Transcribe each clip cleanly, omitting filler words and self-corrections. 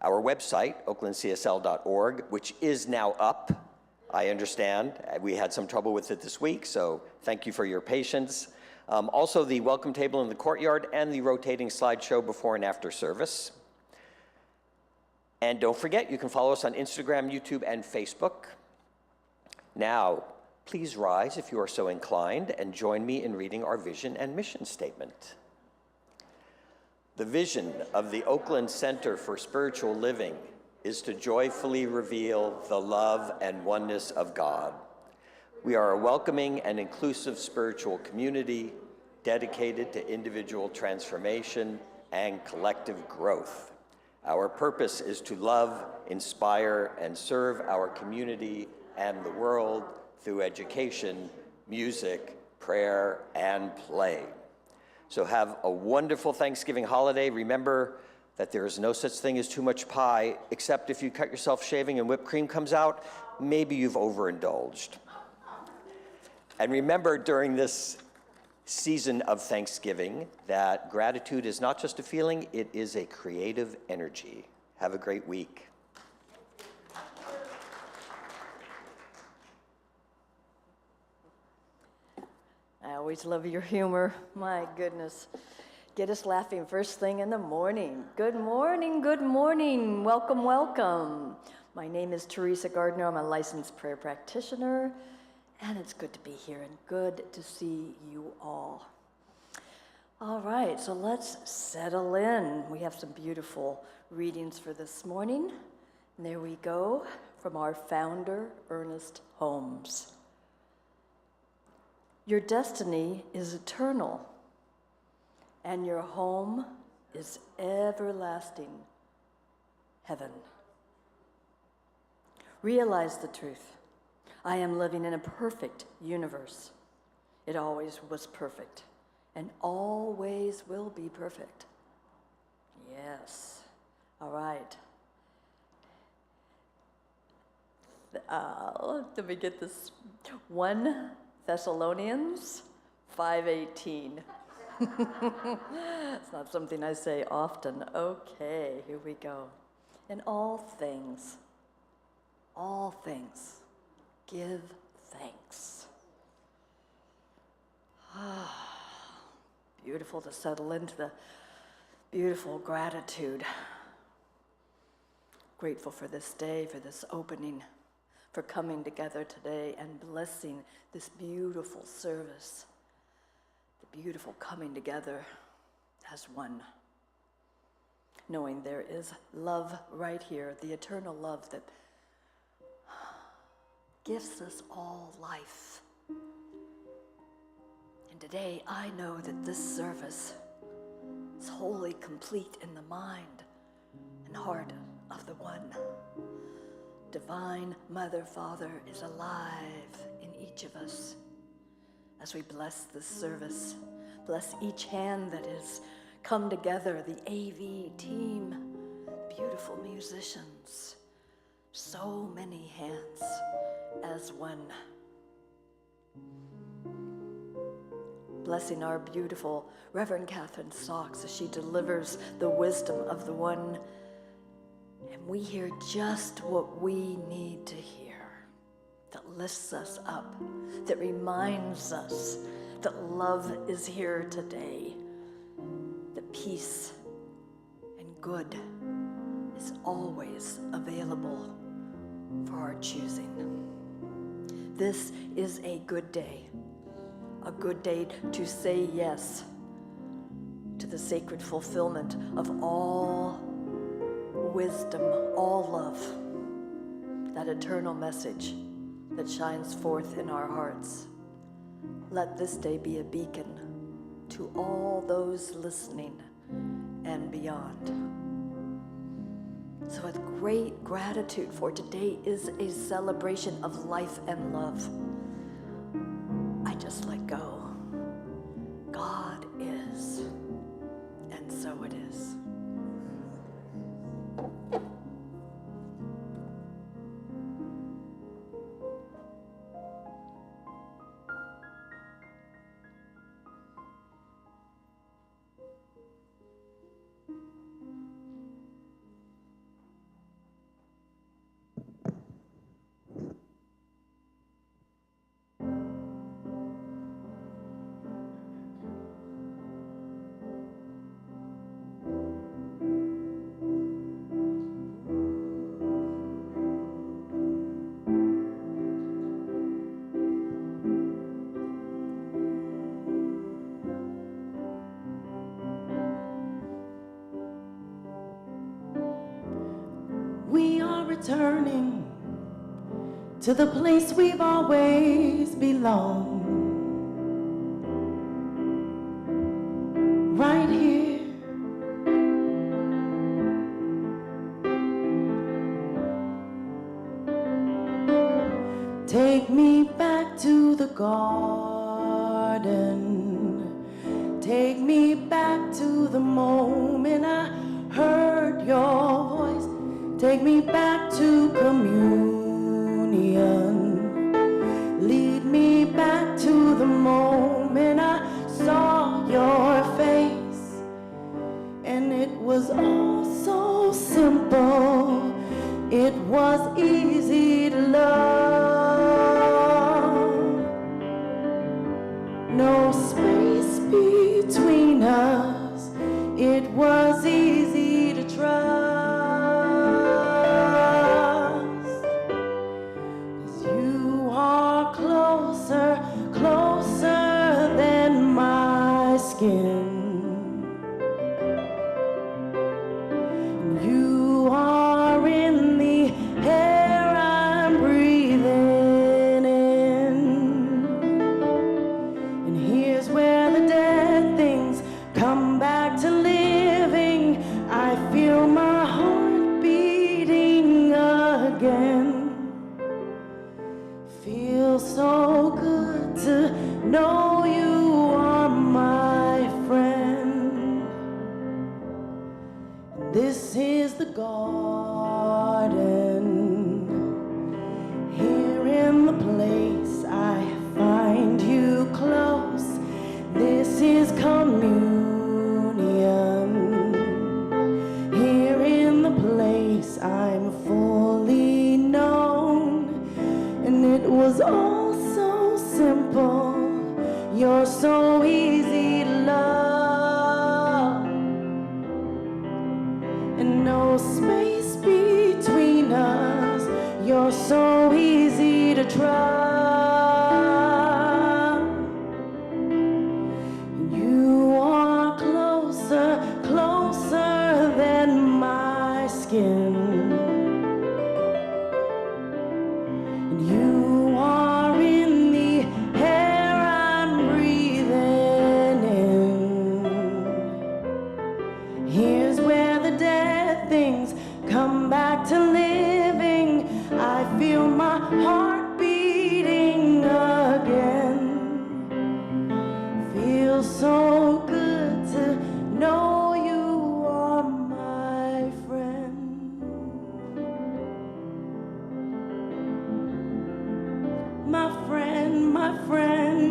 Our website, oaklandcsl.org, which is now up, I understand. We had some trouble with it this week, so thank you for your patience. Also, the welcome table in the courtyard and the rotating slideshow before and after service. And don't forget, you can follow us on Instagram, YouTube, and Facebook. Now, please rise if you are so inclined and join me in reading our vision and mission statement. The vision of the Oakland Center for Spiritual Living is to joyfully reveal the love and oneness of God. We are a welcoming and inclusive spiritual community dedicated to individual transformation and collective growth. Our purpose is to love, inspire, and serve our community and the world through education, music, prayer, and play. So have a wonderful Thanksgiving holiday. Remember that there is no such thing as too much pie, except if you cut yourself shaving and whipped cream comes out, maybe you've overindulged. And remember during this season of Thanksgiving that gratitude is not just a feeling, it is a creative energy. Have a great week. I always love your humor. My goodness. Get us laughing first thing in the morning. Good morning, good morning. Welcome, welcome. My name is Teresa Gardner. I'm a licensed prayer practitioner, and it's good to be here and good to see you all. All right, so let's settle in. We have some beautiful readings for this morning. And there we go from our founder, Ernest Holmes. Your destiny is eternal, and your home is everlasting heaven. Realize the truth. I am living in a perfect universe. It always was perfect, and always will be perfect. Yes. All right. Let me get this. 1 Thessalonians 5:18. It's not something I say often. Okay, here we go. In all things, give thanks. Beautiful to settle into the beautiful gratitude. Grateful for this day, for this opening, for coming together today and blessing this beautiful service, the beautiful coming together as one, knowing there is love right here, the eternal love that gives us all life. And today I know that this service is wholly complete in the mind and heart of the one. Divine Mother, Father is alive in each of us. As we bless this service, bless each hand that has come together, the AV team, beautiful musicians, so many hands as one. Blessing our beautiful Reverend Catherine Socks as she delivers the wisdom of the one. And we hear just what we need to hear, that lifts us up, that reminds us that love is here today, that peace and good is always available for our choosing. This is a good day to say yes to the sacred fulfillment of all wisdom, all love, that eternal message that shines forth in our hearts. Let this day be a beacon to all those listening and beyond. So with great gratitude, for today is a celebration of life and love, I just let go. God is, and so it is. returning to the place we've always belonged. Right here. Take me back to the garden. Take me back to the moment I heard your voice. Take me back to communion. Lead me back to the moment I saw your face. And it was all so simple. It was easy to love. No space between us. It was easy to trust. 'Cause you are closer, closer than my skin. You are in the air I'm breathing in. And here's where the dead things come back to living. I feel my heart beating again. Feels so good to know you are my friend. This is the garden. Here in the place I find you close. This is communion. Here in the place I'm fully known. And it was all so simple. You're so easy to love. And no space between us. You're so easy to trust. You are closer, closer than my skin. And you are in the air I'm breathing in. Here's where the dead things come back to living. I feel my heart beating again. Feels so good to know you are my friend. My friend, my friend.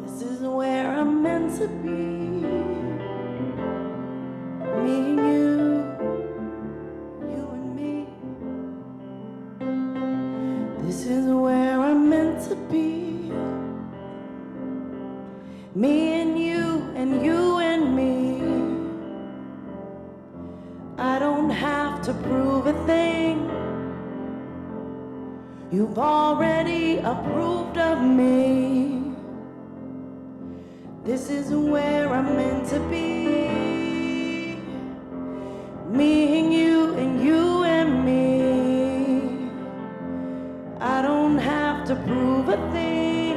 This is where I'm meant to be. Me and you and me. This is where I'm meant to be. Me and you and you and me. I don't have to prove a thing. You've already approved of me. This is where I'm meant to be. Me and you and me. I don't have to prove a thing.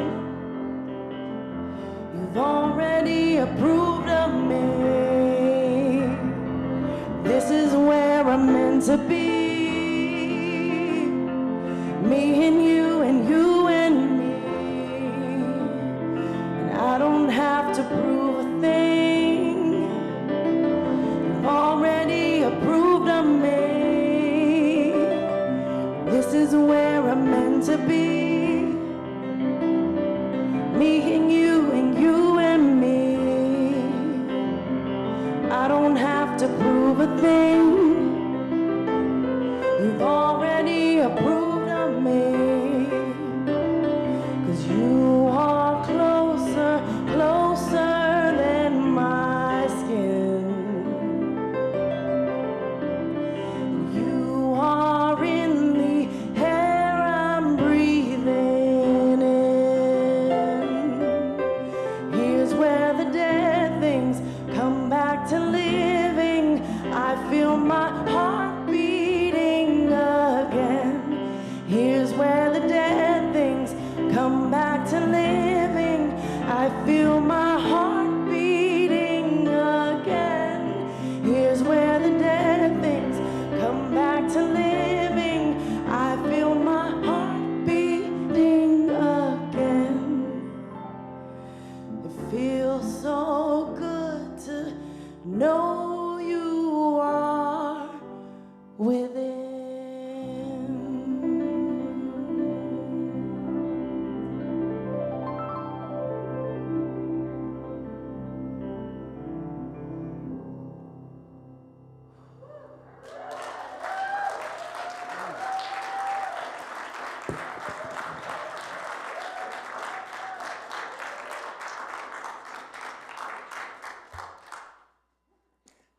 You've already approved of me. This is where I'm meant to be. Me and you and me. And I don't have to prove a thing. You've already approved of me. This is where I'm meant to be. Me and you and me. I don't have to prove a thing. You've already approved of me. 'Cause you are closer, closer than my skin. You are in the air I'm breathing in. Here's where the dead things come back to living. my heart beating again. Here's where the dead things come back to living. I feel my heart beating again. Here's where the dead things come back to living. I feel my heart beating again. It feels so good to know you are within.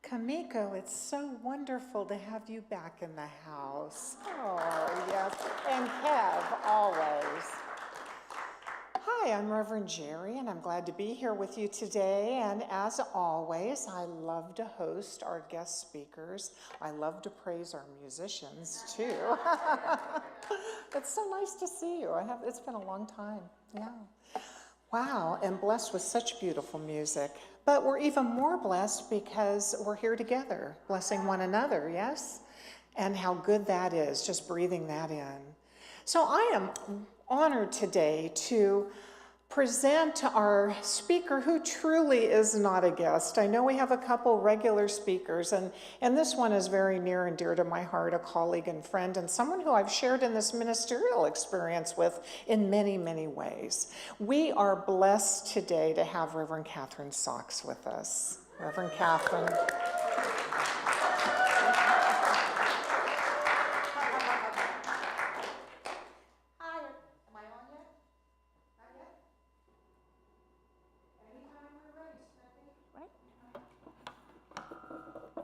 Kamiko, it's so wonderful to have you back in the house. Oh, yes, and have always. Hi, I'm Reverend Jerry, and I'm glad to be here with you today. And as always, I love to host our guest speakers. I love to praise our musicians, too. It's so nice to see you. It's been a long time, yeah. Wow, and blessed with such beautiful music. But we're even more blessed because we're here together, blessing one another, yes? And how good that is, just breathing that in. So I am honored today to present our speaker who truly is not a guest. I know we have a couple regular speakers, and this one is very near and dear to my heart, a colleague and friend, and someone who I've shared in this ministerial experience with in many, many ways. We are blessed today to have Reverend Catherine Sachs with us. Reverend Catherine.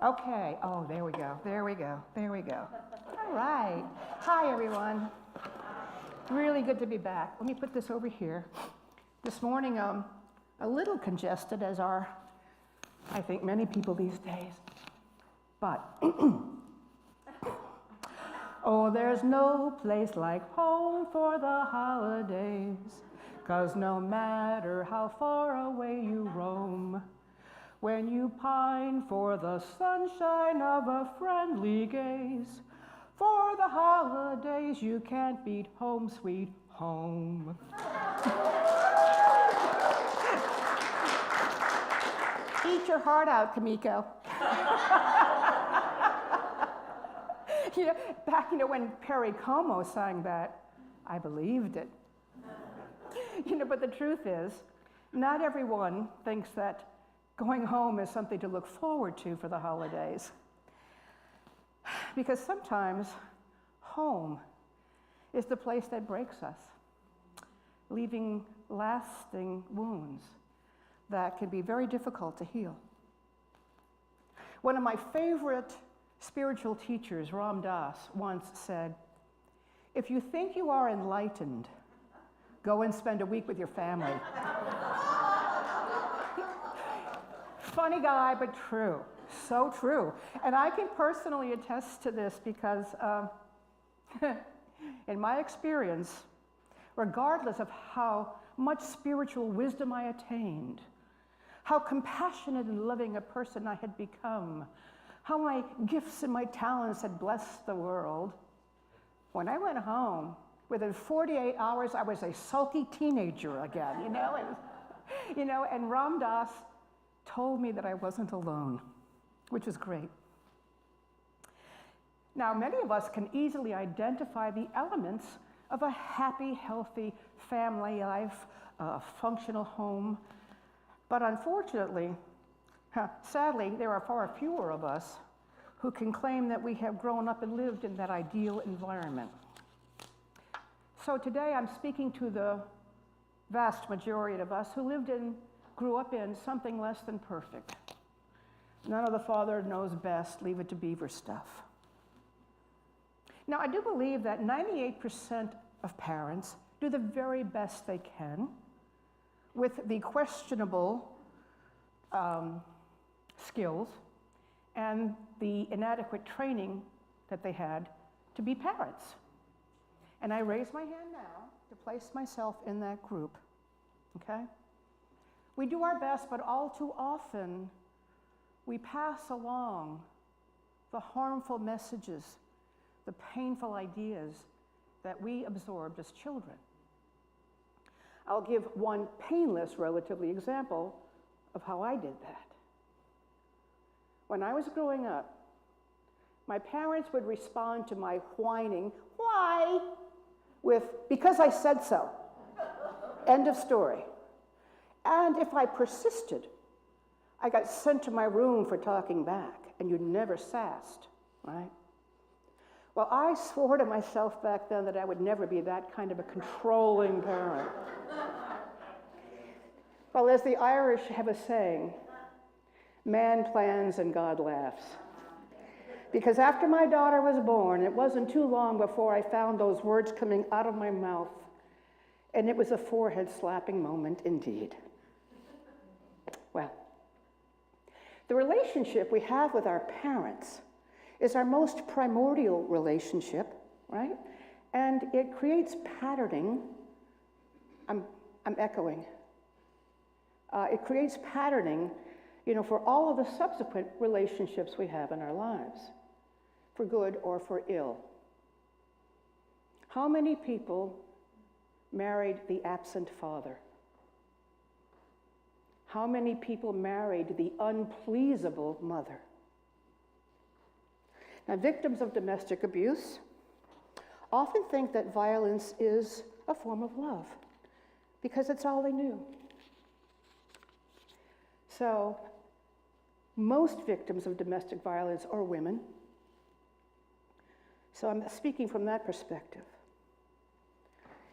Okay, oh, there we go, there we go, there we go. All right, hi everyone. Really good to be back. Let me put this over here. This morning, a little congested as are, I think, many people these days. But, oh, there's no place like home for the holidays, 'cause no matter how far away you roam, when you pine for the sunshine of a friendly gaze, for the holidays you can't beat home sweet home. Eat your heart out, Kamiko. Back when Perry Como sang that, I believed it. But the truth is, not everyone thinks that going home is something to look forward to for the holidays. Because sometimes home is the place that breaks us, leaving lasting wounds that can be very difficult to heal. One of my favorite spiritual teachers, Ram Dass, once said, "If you think you are enlightened, go and spend a week with your family." Funny guy, but true. So true. And I can personally attest to this because in my experience, regardless of how much spiritual wisdom I attained, how compassionate and loving a person I had become, how my gifts and my talents had blessed the world, when I went home, within 48 hours, I was a sulky teenager again, and Ram Dass told me that I wasn't alone, which is great. Now, many of us can easily identify the elements of a happy, healthy family life, a functional home, but unfortunately, sadly, there are far fewer of us who can claim that we have grown up and lived in that ideal environment. So today I'm speaking to the vast majority of us who grew up in something less than perfect. None of the Father knows best, leave it to Beaver stuff. Now, I do believe that 98% of parents do the very best they can with the questionable skills and the inadequate training that they had to be parents. And I raise my hand now to place myself in that group, okay? We do our best, but all too often, we pass along the harmful messages, the painful ideas that we absorbed as children. I'll give one painless, relatively, example of how I did that. When I was growing up, my parents would respond to my whining, "Why?" with, "Because I said so." End of story. And if I persisted, I got sent to my room for talking back, and you never sassed, right? Well, I swore to myself back then that I would never be that kind of a controlling parent. Well, as the Irish have a saying, man plans and God laughs. Because after my daughter was born, it wasn't too long before I found those words coming out of my mouth, and it was a forehead-slapping moment indeed. Well, the relationship we have with our parents is our most primordial relationship, right? And it creates patterning. I'm echoing. It creates patterning, for all of the subsequent relationships we have in our lives, for good or for ill. How many people married the absent father? How many people married the unpleasable mother? Now, victims of domestic abuse often think that violence is a form of love because it's all they knew. So, most victims of domestic violence are women. So I'm speaking from that perspective.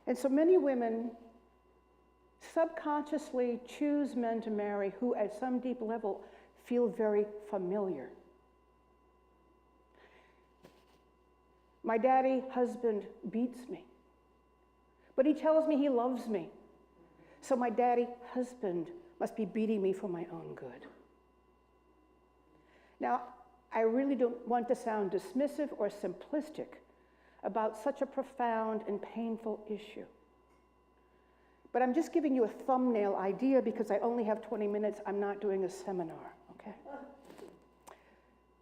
And so many women subconsciously choose men to marry who at some deep level feel very familiar. My daddy husband beats me, but he tells me he loves me. So my daddy husband must be beating me for my own good. Now, I really don't want to sound dismissive or simplistic about such a profound and painful issue. But I'm just giving you a thumbnail idea because I only have 20 minutes. I'm not doing a seminar, okay?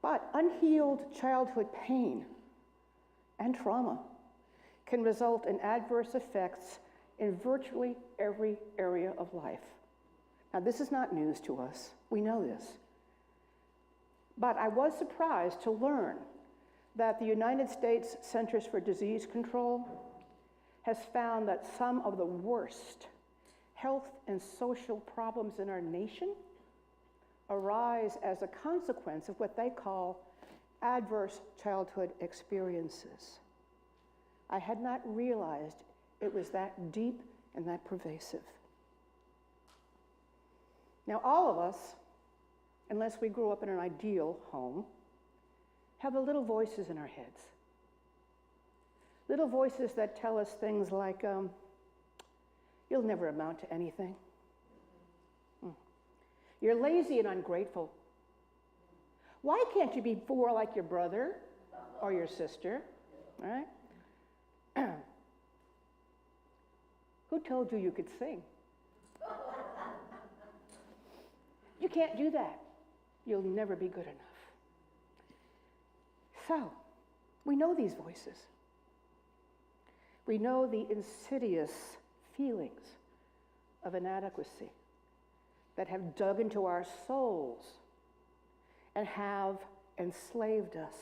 But unhealed childhood pain and trauma can result in adverse effects in virtually every area of life. Now, this is not news to us. We know this. But I was surprised to learn that the United States Centers for Disease Control has found that some of the worst health and social problems in our nation arise as a consequence of what they call adverse childhood experiences. I had not realized it was that deep and that pervasive. Now, all of us, unless we grew up in an ideal home, have the little voices in our heads. Little voices that tell us things like, you'll never amount to anything. You're lazy and ungrateful. Why can't you be more like your brother or your sister, right? Who told you you could sing? You can't do that. You'll never be good enough. So, we know these voices. We know the insidious feelings of inadequacy that have dug into our souls and have enslaved us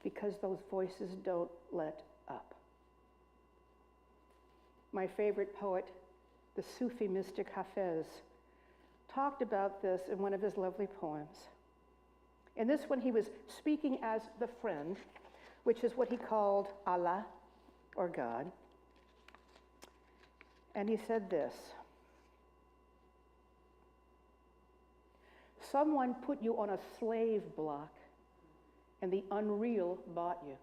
because those voices don't let up. My favorite poet, the Sufi mystic Hafez, talked about this in one of his lovely poems. In this one, he was speaking as the friend, which is what he called Allah, or God. And he said this: someone put you on a slave block, and the unreal bought you.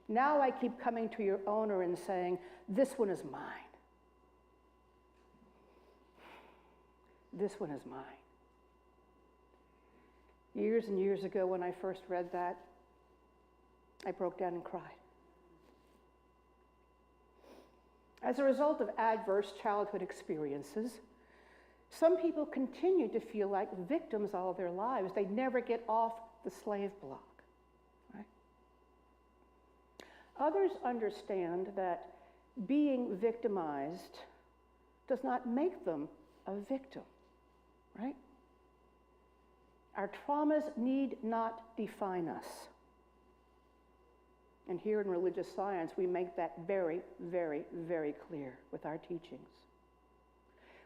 Now I keep coming to your owner and saying, this one is mine. This one is mine. Years and years ago, when I first read that, I broke down and cried. As a result of adverse childhood experiences, some people continue to feel like victims all their lives. They never get off the slave block. Right? Others understand that being victimized does not make them a victim, right? Our traumas need not define us. And here in religious science, we make that very, very, very clear with our teachings.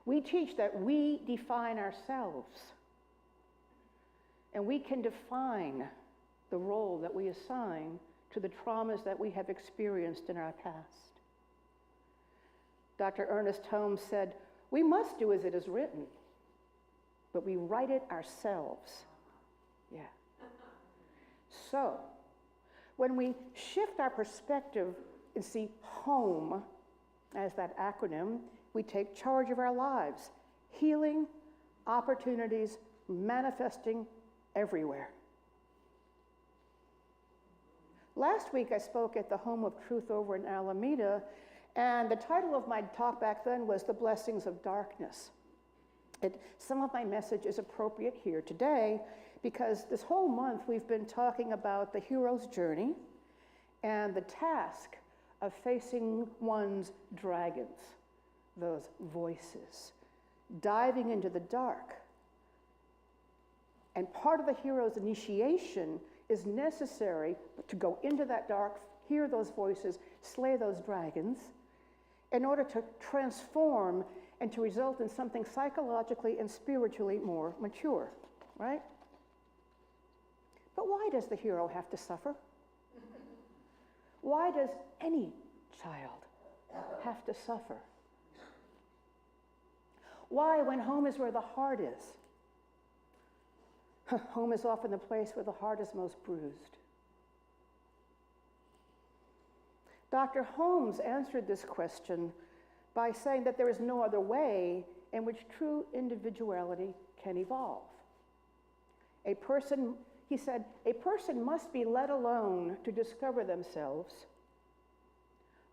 We teach that we define ourselves, and we can define the role that we assign to the traumas that we have experienced in our past. Dr. Ernest Holmes said, "We must do as it is written, but we write it ourselves." Yeah. So, when we shift our perspective and see home as that acronym, we take charge of our lives, healing, opportunities, manifesting everywhere. Last week I spoke at the Home of Truth over in Alameda, and the title of my talk back then was The Blessings of Darkness. Some of my message is appropriate here today because this whole month we've been talking about the hero's journey and the task of facing one's dragons, those voices, diving into the dark. And part of the hero's initiation is necessary to go into that dark, hear those voices, slay those dragons, in order to transform and to result in something psychologically and spiritually more mature, right? But why does the hero have to suffer? Why does any child have to suffer? Why, when home is where the heart is? Home is often the place where the heart is most bruised. Dr. Holmes answered this question by saying that there is no other way in which true individuality can evolve. He said, a person must be let alone to discover themselves,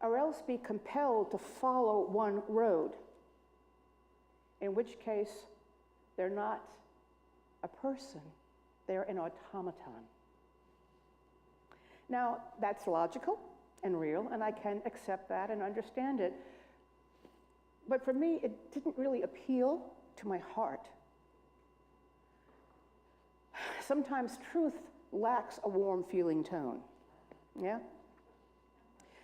or else be compelled to follow one road, in which case they're not a person, they're an automaton. Now, that's logical and real, and I can accept that and understand it. But for me, it didn't really appeal to my heart. Sometimes truth lacks a warm feeling tone, yeah?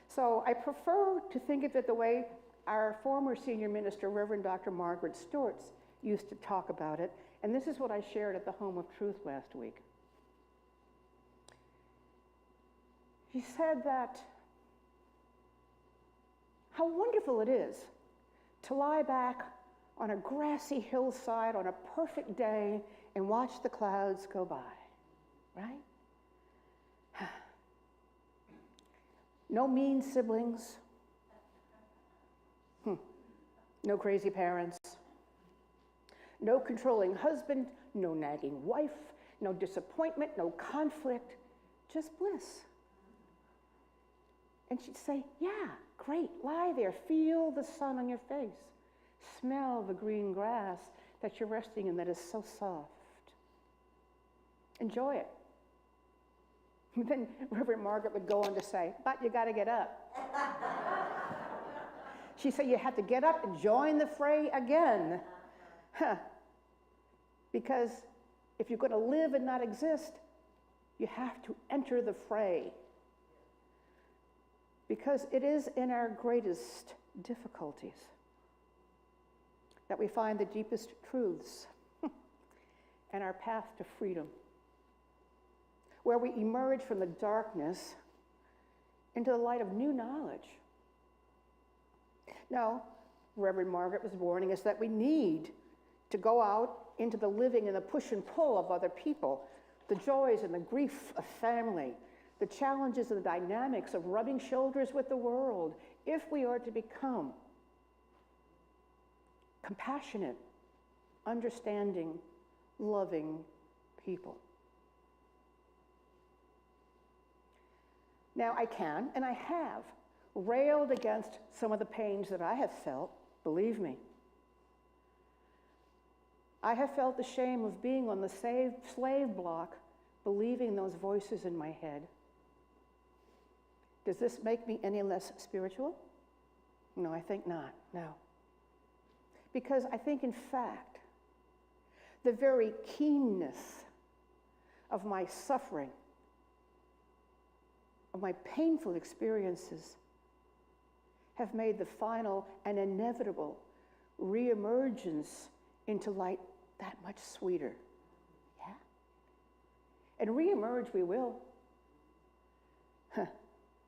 So I prefer to think of it the way our former senior minister, Reverend Dr. Margaret Storts, used to talk about it, and this is what I shared at the Home of Truth last week. He said that how wonderful it is to lie back on a grassy hillside on a perfect day and watch the clouds go by, right? No mean siblings, no crazy parents, no controlling husband, no nagging wife, no disappointment, no conflict, just bliss. And she'd say, yeah, great, lie there, feel the sun on your face, smell the green grass that you're resting in that is so soft. Enjoy it. And then Reverend Margaret would go on to say, but you got to get up. She said you have to get up and join the fray again. Because if you're going to live and not exist, you have to enter the fray. Because it is in our greatest difficulties that we find the deepest truths and our path to freedom, where we emerge from the darkness into the light of new knowledge. Now, Reverend Margaret was warning us that we need to go out into the living and the push and pull of other people, the joys and the grief of family, the challenges and the dynamics of rubbing shoulders with the world, if we are to become compassionate, understanding, loving people. Now, I can, and I have, railed against some of the pains that I have felt, believe me. I have felt the shame of being on the slave block, believing those voices in my head. Does this make me any less spiritual? No, I think not, no. Because I think, in fact, the very keenness of my suffering, of my painful experiences, have made the final and inevitable reemergence into light that much sweeter. Yeah. And reemerge we will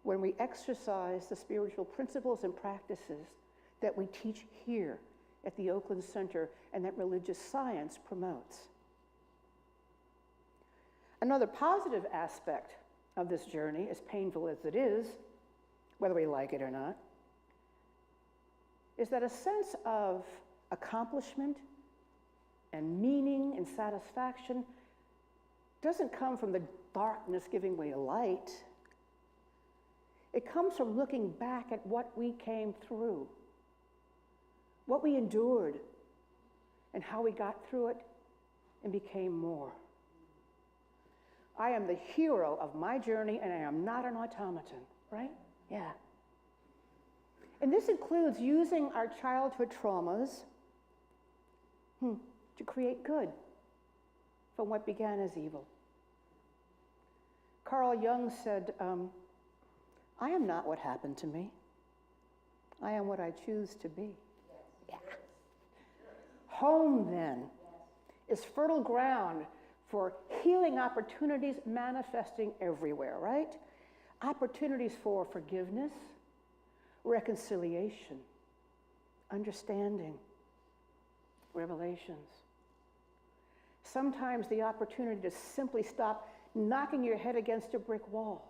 when we exercise the spiritual principles and practices that we teach here at the Oakland Center and that religious science promotes. Another positive aspect of this journey, as painful as it is, whether we like it or not, is that a sense of accomplishment and meaning and satisfaction doesn't come from the darkness giving way to light. It comes from looking back at what we came through, what we endured, and how we got through it and became more. I am the hero of my journey, and I am not an automaton, right? Yeah. And this includes using our childhood traumas to create good from what began as evil. Carl Jung said, I am not what happened to me. I am what I choose to be. Yeah. Home, then, is fertile ground for healing opportunities manifesting everywhere, right? Opportunities for forgiveness, reconciliation, understanding, revelations. Sometimes the opportunity to simply stop knocking your head against a brick wall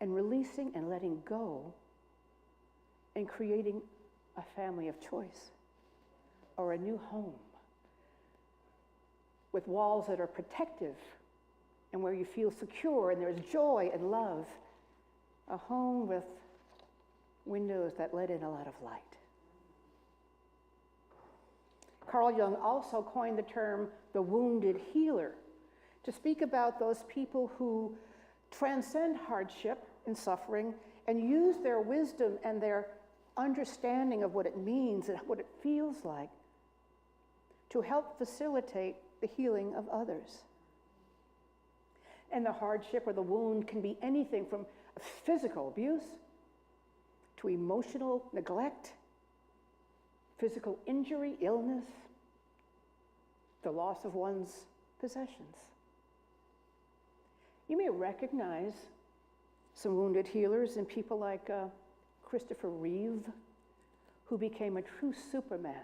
and releasing and letting go and creating a family of choice or a new home with walls that are protective and where you feel secure and there's joy and love. A home with windows that let in a lot of light. Carl Jung also coined the term the wounded healer to speak about those people who transcend hardship and suffering and use their wisdom and their understanding of what it means and what it feels like to help facilitate the healing of others. And the hardship or the wound can be anything from physical abuse to emotional neglect, physical injury, illness, the loss of one's possessions. You may recognize some wounded healers in people like Christopher Reeve, who became a true Superman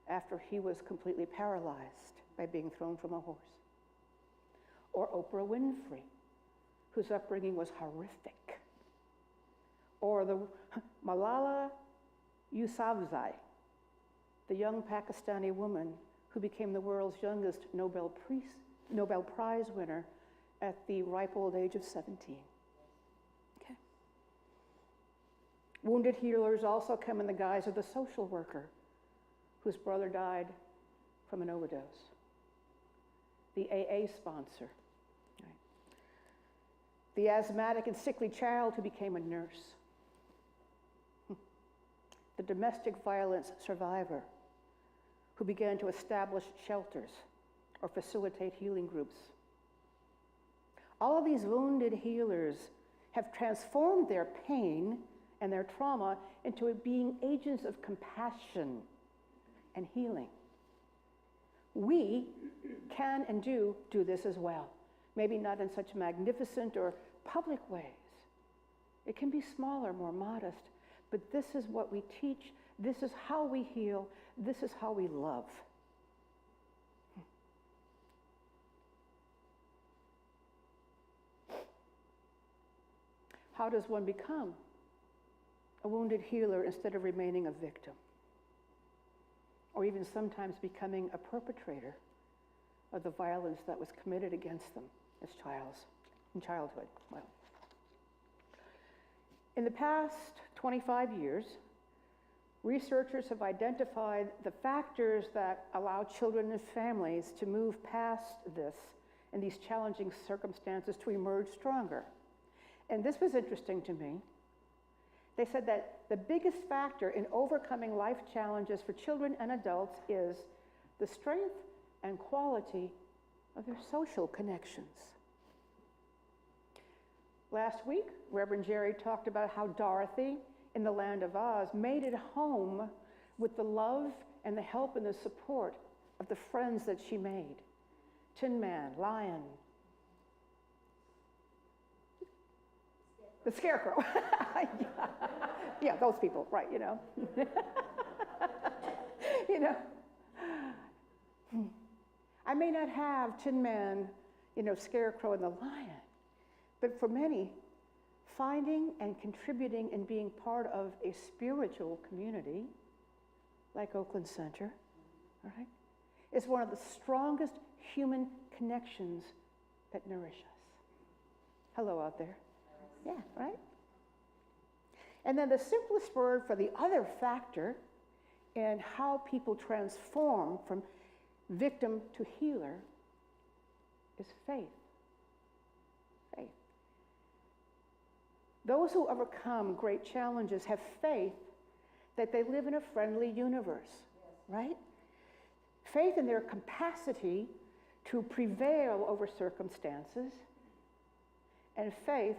after he was completely paralyzed by being thrown from a horse. Or Oprah Winfrey, whose upbringing was horrific. Or the Malala Yousafzai, the young Pakistani woman who became the world's youngest Nobel Prize winner at the ripe old age of 17. Okay. Wounded healers also come in the guise of the social worker whose brother died from an overdose, the AA sponsor, right? The asthmatic and sickly child who became a nurse, the domestic violence survivor who began to establish shelters or facilitate healing groups. All of these wounded healers have transformed their pain and their trauma into being agents of compassion and healing. We can and do this as well. Maybe not in such magnificent or public ways. It can be smaller, more modest, but this is what we teach. This is how we heal. This is how we love. How does one become a wounded healer instead of remaining a victim? Or even sometimes becoming a perpetrator of the violence that was committed against them in childhood? Well, In the past 25 years, researchers have identified the factors that allow children and families to move past this and these challenging circumstances to emerge stronger. And this was interesting to me. They said that the biggest factor in overcoming life challenges for children and adults is the strength and quality of their social connections. Last week, Reverend Jerry talked about how Dorothy in the Land of Oz made it home with the love and the help and the support of the friends that she made. Tin Man, Lion, the Scarecrow. Yeah, those people, right, you know. You know. I may not have Tin Man, you know, Scarecrow, and the Lion, but for many, finding and contributing and being part of a spiritual community like Oakland Center, all right, is one of the strongest human connections that nourish us. Hello out there. Yeah, right? And then the simplest word for the other factor in how people transform from victim to healer is faith. Faith. Those who overcome great challenges have faith that they live in a friendly universe, right? Faith in their capacity to prevail over circumstances, and faith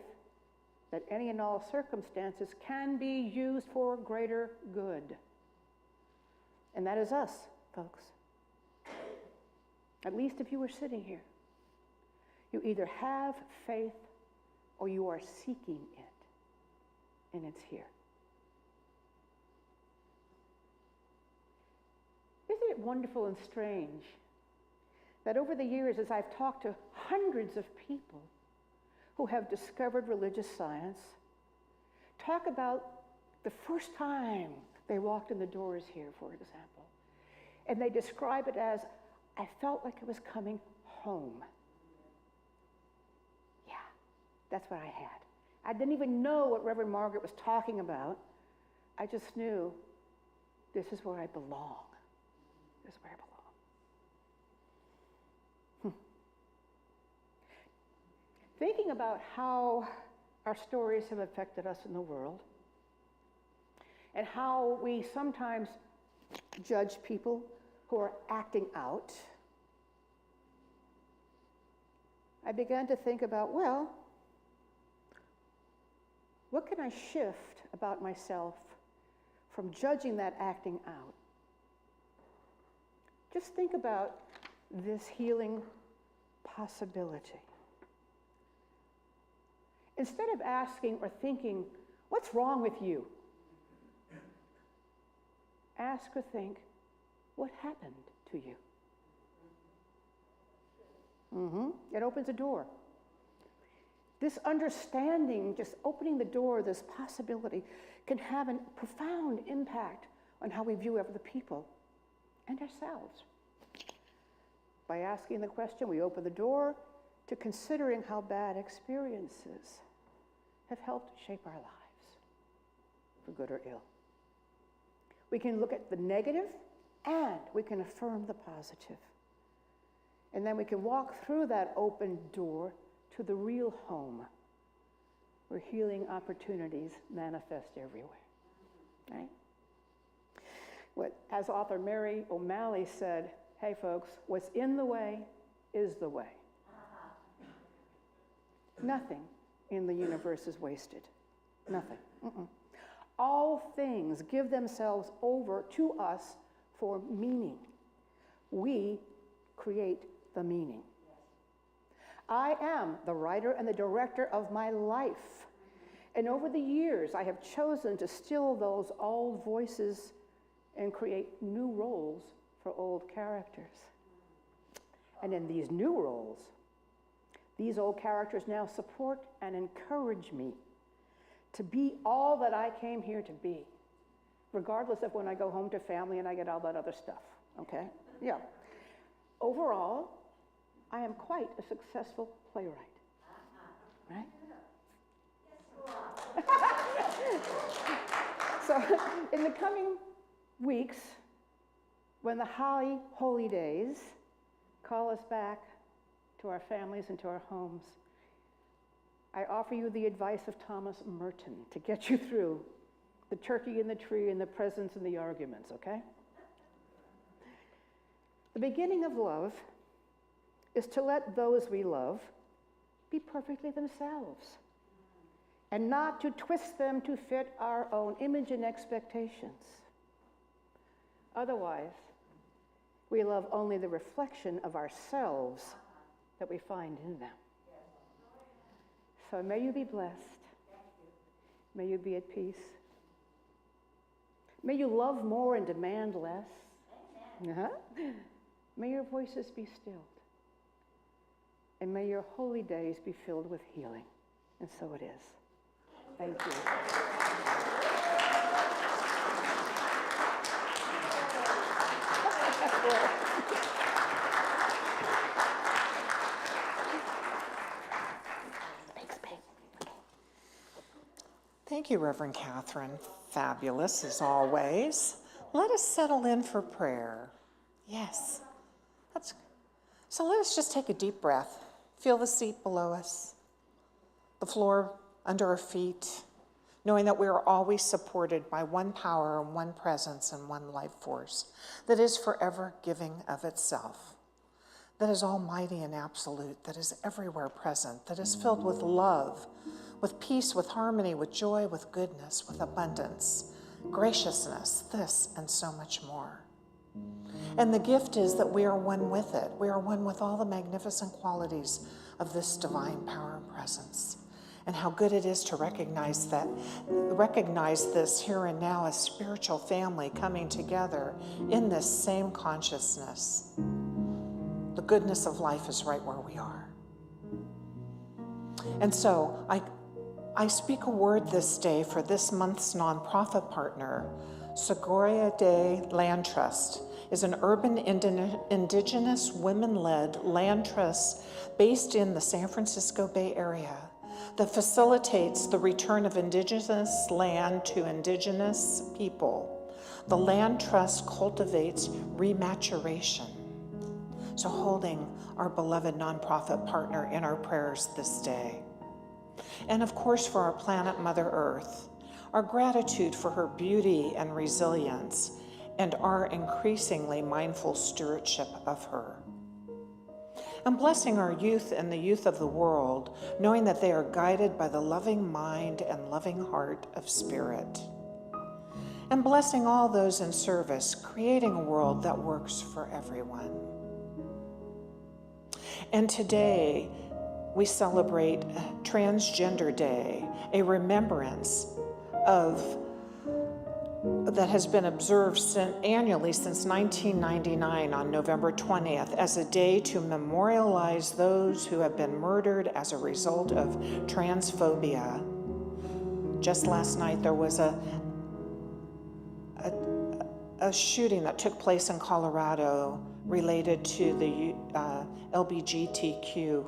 that any and all circumstances can be used for greater good. And that is us, folks. At least if you were sitting here, you either have faith or you are seeking it, and it's here. Isn't it wonderful and strange that over the years, as I've talked to hundreds of people who have discovered religious science, talk about the first time they walked in the doors here, for example, and they describe it as, I felt like I was coming home. Yeah, that's what I had. I didn't even know what Reverend Margaret was talking about. I just knew this is where I belong. This is where I belong. Thinking about how our stories have affected us in the world and how we sometimes judge people who are acting out, I began to think about, well, what can I shift about myself from judging that acting out? Just think about this healing possibility. Instead of asking or thinking, what's wrong with you? Ask or think, what happened to you? It opens a door. This understanding, just opening the door, this possibility, can have a profound impact on how we view other people and ourselves. By asking the question, we open the door to considering how bad experiences have helped shape our lives, for good or ill. We can look at the negative and we can affirm the positive. And then we can walk through that open door to the real home where healing opportunities manifest everywhere, right? As author Mary O'Malley said, hey folks, what's in the way is the way. Nothing in the universe is wasted. Nothing. All things give themselves over to us for meaning. We create the meaning. I am the writer and the director of my life. And over the years, I have chosen to still those old voices and create new roles for old characters. And in these new roles, these old characters now support and encourage me to be all that I came here to be, regardless of when I go home to family and I get all that other stuff, okay? Yeah. Overall, I am quite a successful playwright, right? So in the coming weeks, when the holy days call us back to our families and to our homes, I offer you the advice of Thomas Merton to get you through the turkey in the tree and the presents and the arguments, okay? The beginning of love is to let those we love be perfectly themselves and not to twist them to fit our own image and expectations. Otherwise, we love only the reflection of ourselves that we find in them. So may you be blessed. May you be at peace. May you love more and demand less. May your voices be stilled. And may your holy days be filled with healing. And so it is. Thank you. Thank you, Reverend Catherine. Fabulous as always. Let us settle in for prayer. Yes. So let us just take a deep breath. Feel the seat below us, the floor under our feet, knowing that we are always supported by one power and one presence and one life force that is forever giving of itself, that is almighty and absolute, that is everywhere present, that is filled with love, with peace, with harmony, with joy, with goodness, with abundance, graciousness, this and so much more. And the gift is that we are one with it. We are one with all the magnificent qualities of this divine power and presence. And how good it is to recognize this here and now as spiritual family coming together in this same consciousness. The goodness of life is right where we are. And so I speak a word this day for this month's nonprofit partner. Segoria Day Land Trust is an urban indigenous women-led land trust based in the San Francisco Bay Area that facilitates the return of indigenous land to indigenous people. The land trust cultivates rematuration. So holding our beloved nonprofit partner in our prayers this day. And of course for our planet Mother Earth, our gratitude for her beauty and resilience, and our increasingly mindful stewardship of her. And blessing our youth and the youth of the world, knowing that they are guided by the loving mind and loving heart of Spirit. And blessing all those in service, creating a world that works for everyone. And today, we celebrate Transgender Day, a remembrance that has been observed annually since 1999 on November 20th as a day to memorialize those who have been murdered as a result of transphobia. Just last night there was a shooting that took place in Colorado related to the LGBTQA+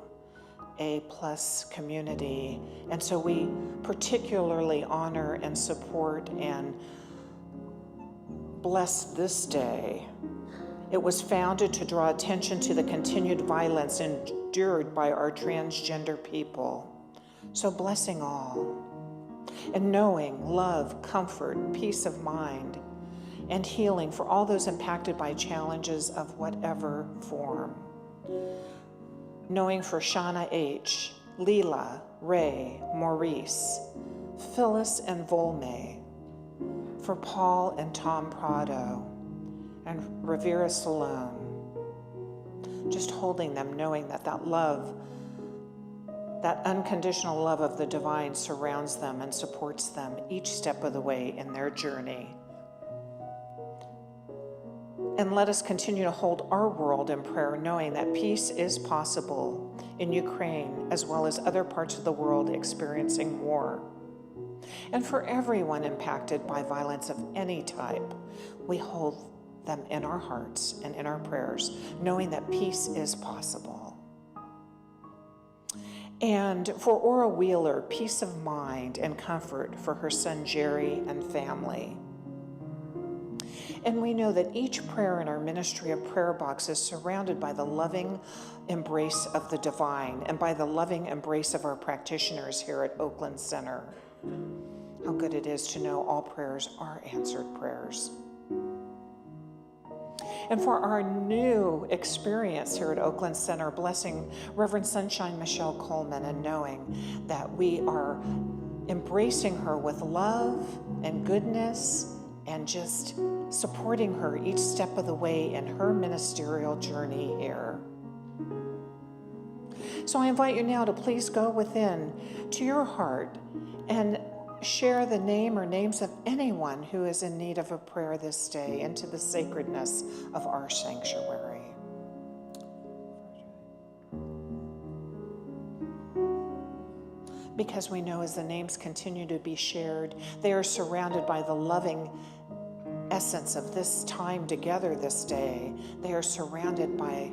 community. And so we particularly honor and support and bless this day. It was founded to draw attention to the continued violence endured by our transgender people. So blessing all, and knowing love, comfort, peace of mind, and healing for all those impacted by challenges of whatever form. Knowing for Shauna H., Leela, Ray, Maurice, Phyllis and Volme, for Paul and Tom Prado, and Rivera Salone. Just holding them, knowing that that love, that unconditional love of the divine surrounds them and supports them each step of the way in their journey. And let us continue to hold our world in prayer, knowing that peace is possible in Ukraine as well as other parts of the world experiencing war. And for everyone impacted by violence of any type, we hold them in our hearts and in our prayers, knowing that peace is possible. And for Ora Wheeler, peace of mind and comfort for her son Jerry and family. And we know that each prayer in our ministry of prayer box is surrounded by the loving embrace of the divine and by the loving embrace of our practitioners here at Oakland Center. How good it is to know all prayers are answered prayers. And for our new experience here at Oakland Center, blessing Reverend Sunshine Michelle Coleman and knowing that we are embracing her with love and goodness and just supporting her each step of the way in her ministerial journey here. So I invite you now to please go within to your heart and share the name or names of anyone who is in need of a prayer this day into the sacredness of our sanctuary. Because we know as the names continue to be shared, they are surrounded by the loving essence of this time together this day. They are surrounded by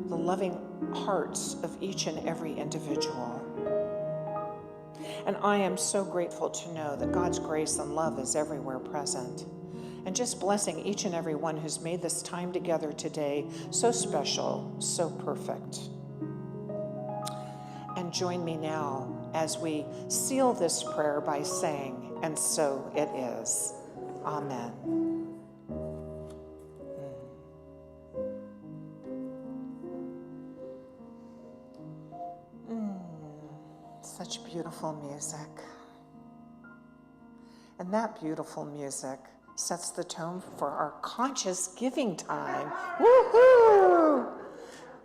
the loving hearts of each and every individual. And I am so grateful to know that God's grace and love is everywhere present. And just blessing each and every one who's made this time together today so special, so perfect. And join me now as we seal this prayer by saying, "And so it is." Amen. Such beautiful music. And that beautiful music sets the tone for our conscious giving time. Woohoo!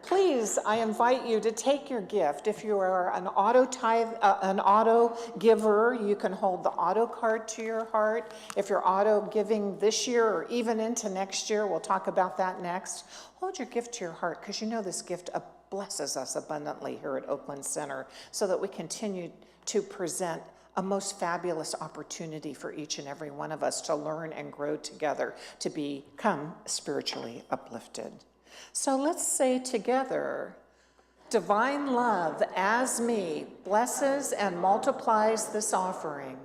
Please, I invite you to take your gift. If you are an auto giver, you can hold the auto card to your heart. If you're auto giving this year or even into next year, we'll talk about that next. Hold your gift to your heart, because you know this gift blesses us abundantly here at Oakland Center, so that we continue to present a most fabulous opportunity for each and every one of us to learn and grow together, to become spiritually uplifted. So let's say together, divine love as me blesses and multiplies this offering.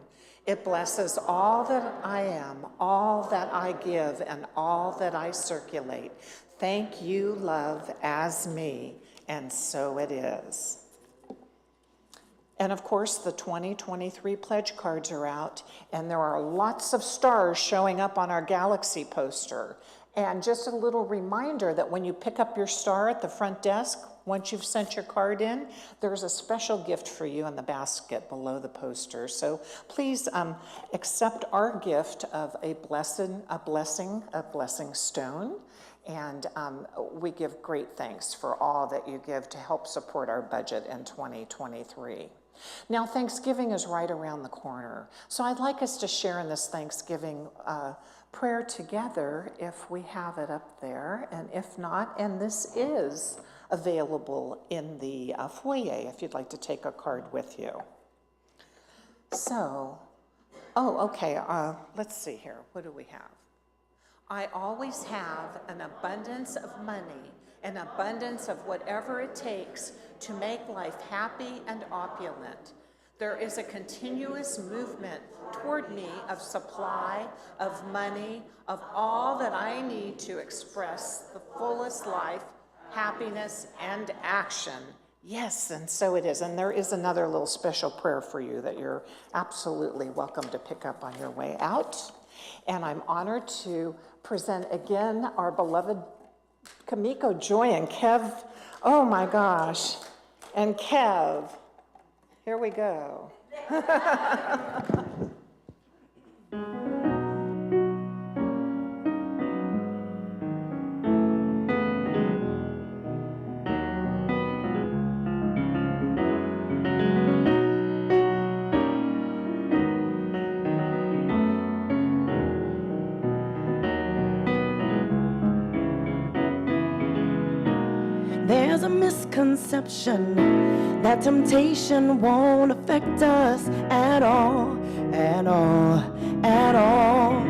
It blesses all that I am, all that I give, and all that I circulate. Thank you, love, as me, and so it is. And of course, the 2023 pledge cards are out, and there are lots of stars showing up on our galaxy poster. And just a little reminder that when you pick up your star at the front desk, once you've sent your card in, there's a special gift for you in the basket below the poster. So please accept our gift of a blessing stone. And we give great thanks for all that you give to help support our budget in 2023. Now, Thanksgiving is right around the corner. So I'd like us to share in this Thanksgiving prayer together if we have it up there. And if not, and this is available in the foyer if you'd like to take a card with you. So, okay, let's see here. What do we have? I always have an abundance of money, an abundance of whatever it takes to make life happy and opulent. There is a continuous movement toward me of supply, of money, of all that I need to express the fullest life, happiness, and action. Yes, and so it is. And there is another little special prayer for you that you're absolutely welcome to pick up on your way out. And I'm honored to present again our beloved Kamiko Joy and Kev. Oh my gosh. And Kev, here we go. There's a misconception that temptation won't affect us at all, at all, at all.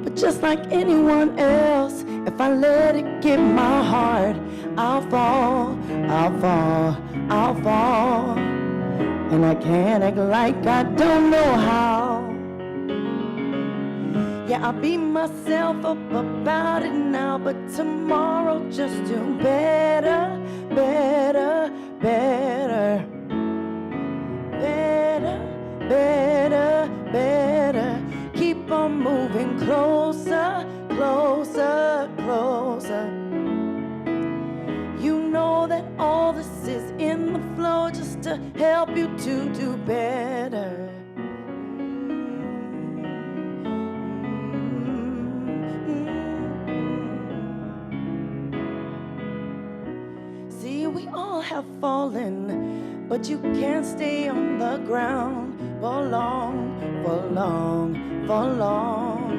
But just like anyone else, if I let it get my heart, I'll fall, I'll fall, and I can't act like I don't know how. Yeah, I beat myself up about it now, but tomorrow just do better, better, better, better, better, better. Keep on moving closer, closer, closer. You know that all this is in the flow just to help you to do better. See, we all have fallen, but you can't stay on the ground for long, for long, for long.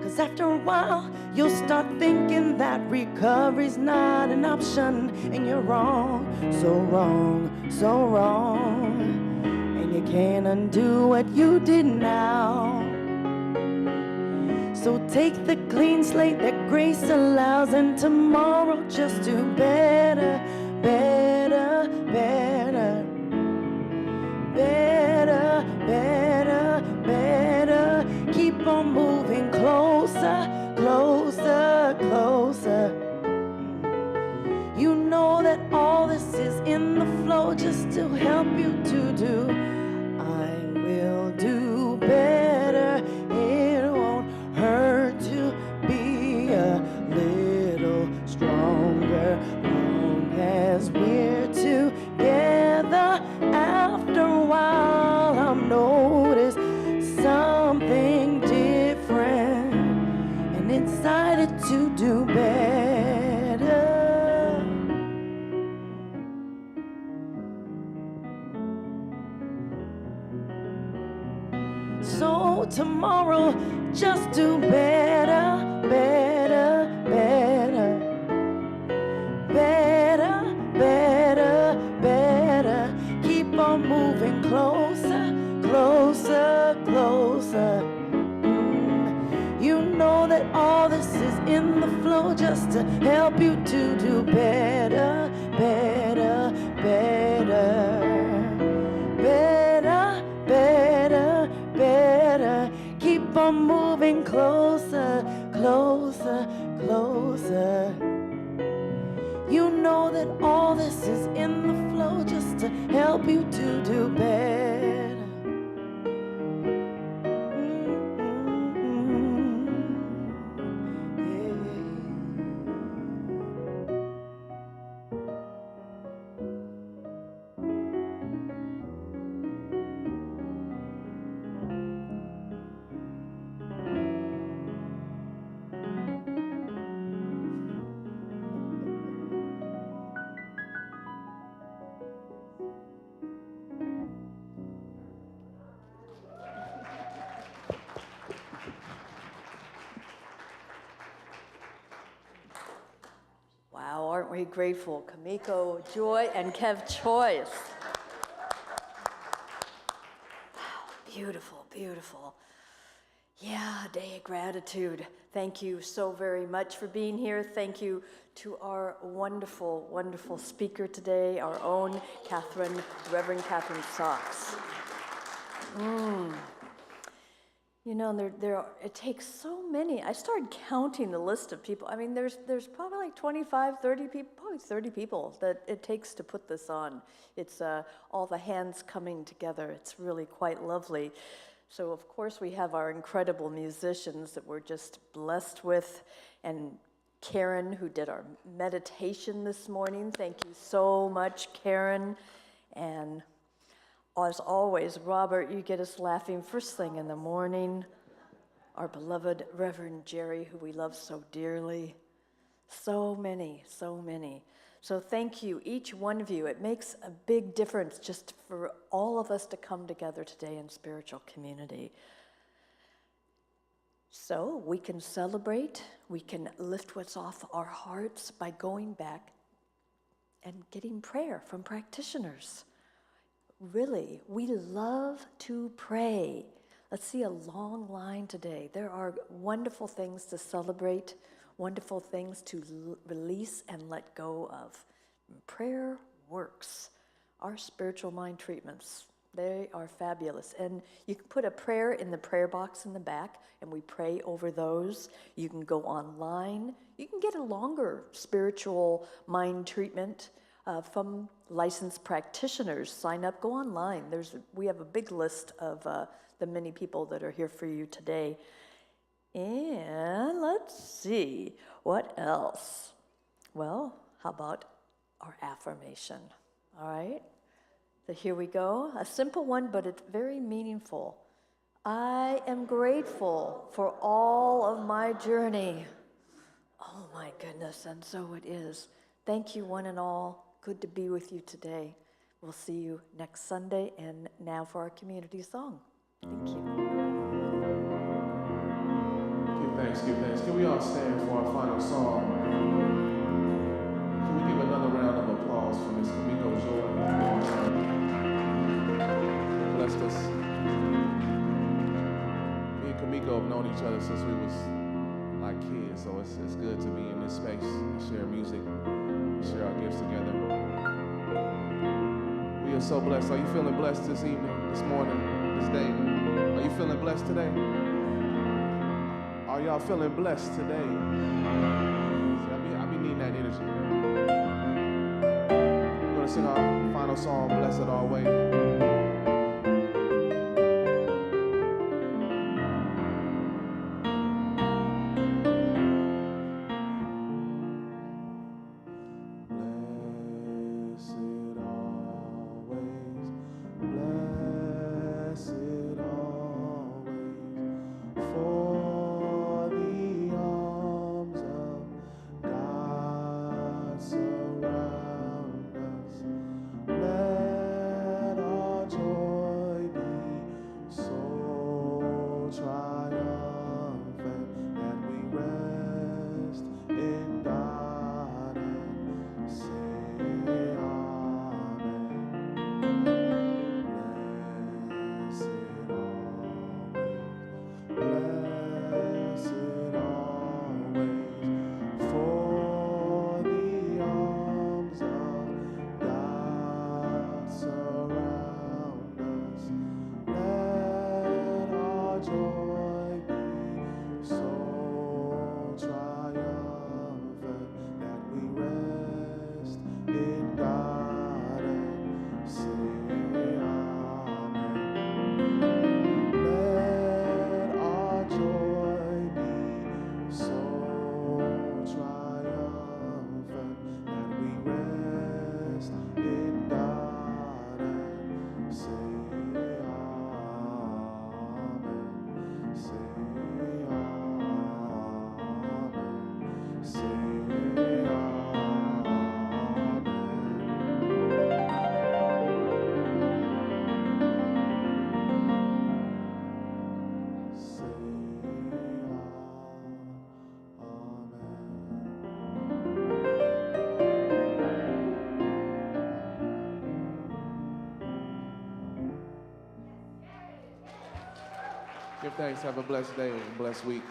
'Cause after a while, you'll start thinking that recovery's not an option, and you're wrong, so wrong, so wrong. And you can't undo what you did now. So take the clean slate that grace allows, and tomorrow just do better, better, better, better, better, better. Keep on moving closer, closer, closer. You know that all this is in the flow just to help you to do. I will do better. It won't hurt to be a little stronger, long as we're together. After a while, I'll notice something different, and decided to do better. So tomorrow, just do better, better, better, better, better, better. Keep on moving closer, closer, closer. You know that all this is in the flow just to help you to do better, better, better, better, better, better. Keep on moving closer, closer, closer. You know that all this is in the flow just to help you to do better. Wow, aren't we grateful? Kamiko Joy and Kev Choice. Wow, beautiful, beautiful. Yeah, Day of Gratitude. Thank you so very much for being here. Thank you to our wonderful, wonderful speaker today, our own Reverend Catherine Socks. You know, it takes so many. I started counting the list of people. I mean, there's probably like 25, 30 people, probably 30 people that it takes to put this on. It's all the hands coming together. It's really quite lovely. So, of course, we have our incredible musicians that we're just blessed with, and Karen, who did our meditation this morning. Thank you so much, Karen. And as always, Robert, you get us laughing first thing in the morning. Our beloved Reverend Jerry, who we love so dearly. So many, so many. So thank you, each one of you. It makes a big difference just for all of us to come together today in spiritual community. So we can celebrate, we can lift what's off our hearts by going back and getting prayer from practitioners. Really, we love to pray. Let's see a long line today. There are wonderful things to celebrate, wonderful things to release and let go of. Prayer works. Our spiritual mind treatments, they are fabulous. And you can put a prayer in the prayer box in the back, and we pray over those. You can go online. You can get a longer spiritual mind treatment from licensed practitioners. Sign up, go online. We have a big list of the many people that are here for you today. And let's see, what else? Well, how about our affirmation? All right? So here we go. A simple one, but it's very meaningful. I am grateful for all of my journey. Oh my goodness, and so it is. Thank you, one and all. Good to be with you today. We'll see you next Sunday, and now for our community song. Thank you. Give thanks, give thanks. Can we all stand for our final song? Can we give another round of applause for Miss Kamiko Joy? Blessed us. Me and Kamiko have known each other since we was like kids, so it's good to be in this space and share music, share our gifts together. We are so blessed. Are you feeling blessed this evening, this morning, this day? Are you feeling blessed today? Are y'all feeling blessed today? See, I be needing that energy. We're gonna sing our final song, Blessed Always. Give thanks. Have a blessed day and a blessed week.